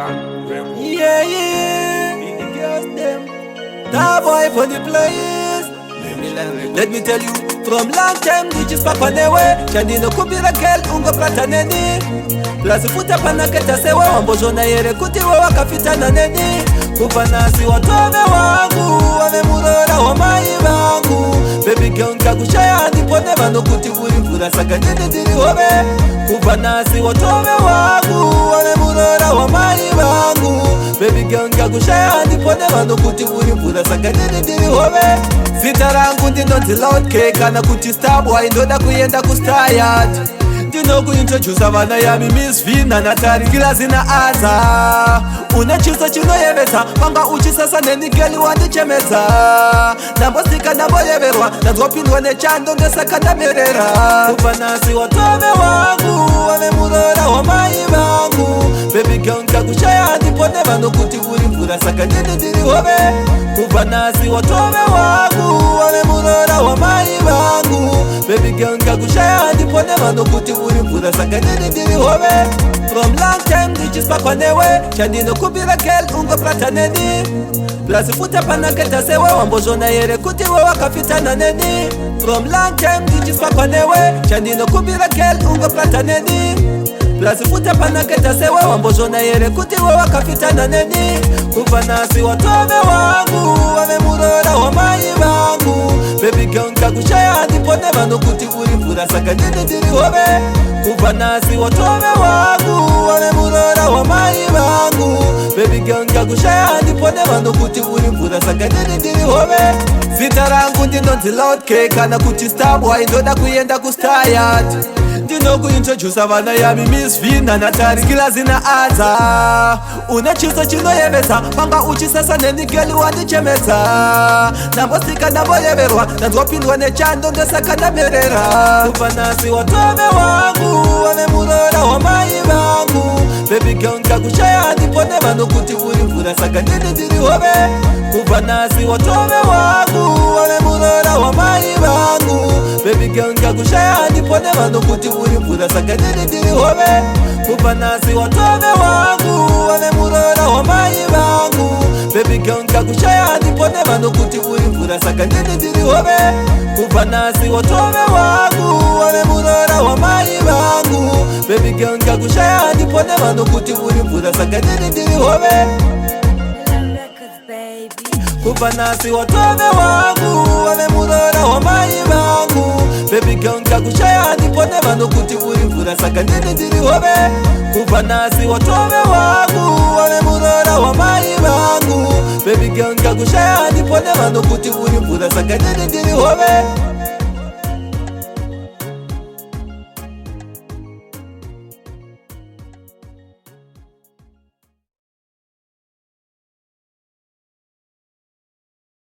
Yeah, yeah. The girls them. That boy for the place. Let me tell you, from long time nichis papa newe Chandino kubira kel ungo plata neni Plazi futa panaketa sewa Wambojo na yere kutiwa wakafita na neni Kufanasi watome wangu Wame murora wa mai wangu Baby girl nkakushaya hadi pone Vano kutivuri mfura saka nini diri hobe Kufanasi watome wangu Wame murora wa mai wangu Baby girl nkakushaya hadi pone Vano kutivuri mfura saka nini diri hobe Zita rangu ndino loud cake Kana kuti star boy ndoda kuyenda kustayat Ndino kuintroduce vana yami Miss Vina Natari kila zina aza Unechisa chino yevesa Panga uchi sasa neni geli wandi chemeza Nambo stika nambo yeverwa Nazopindwa nechando ngesa kanda merera Kufanasi watome wangu Wame murora wa mai wangu Baby girl nkakushaya hadi pone Vano kutivuri mfura saka nini diri hobe Kufanasi watome wangu Wame murora wa mai wangu Baby girl nkakushaya hadi pone Vano kutivuri mfura saka nini diri hobe From long time nichis papa newe Chandino kubira kel ungo plata neni Plazi futa panaketa sewe Wambojo na yere kutiwa wakafita na neni From long time nichis papa newe Chandino kubira kel ungo plata neni Plazi futa panaketa sewe Wambojo na yere kutiwa wakafita na neni Kufanasi watome wangu Wame murora wa mai wangu Baby girl nkakushaya hadi pone Vano kutivuri mfura saka nini diri hobe Kufanasi watome wangu Wame murora wa mai wangu Baby girl nkakushaya hadi pone Vano kutivuri mfura saka nini diri hobe Zita rangu ndino loud cake Kana kuti star boy ndoda kuyenda kustayat Ndino kuintroduce vana yami Miss Vina Natari kila zina aza Unechisa chino yevesa Panga uchi sasa neni geli wandi chemeza Nambo stika nambo yeverwa Nazopindwa nechando ngesa kanda merera Kufanasi watome wangu Wame murora wa mai wangu Baby girl nkakushaya hadi pone Vano kutivuri mfura saka nini diri hobe Kufanasi watome wangu Wame murora wa mai wangu Baby girl nkakushaya hadi pone Vano kutivuri mfura saka nini diri hobe Kufanasi watome wangu Wame murora wa mai wangu Baby girl nkakushaya hadi pone Vano kutivuri mfura saka nini diri hobe Kufanasi watome wangu Wame murora wa mai wangu Baby girl nkakushaya hadi pone Vano kutivuri mfura saka nini diri hobe Kufanasi watome wangu Wame murora wa mai wangu Baby girl nkakushaya hadi pone Vano kutivuri mfura saka nini diri hobe Kufanasi watome wangu Wame murora wa mai wangu Baby girl nkakushaya hadi pone Vano kutivuri mfura saka nini diri hobe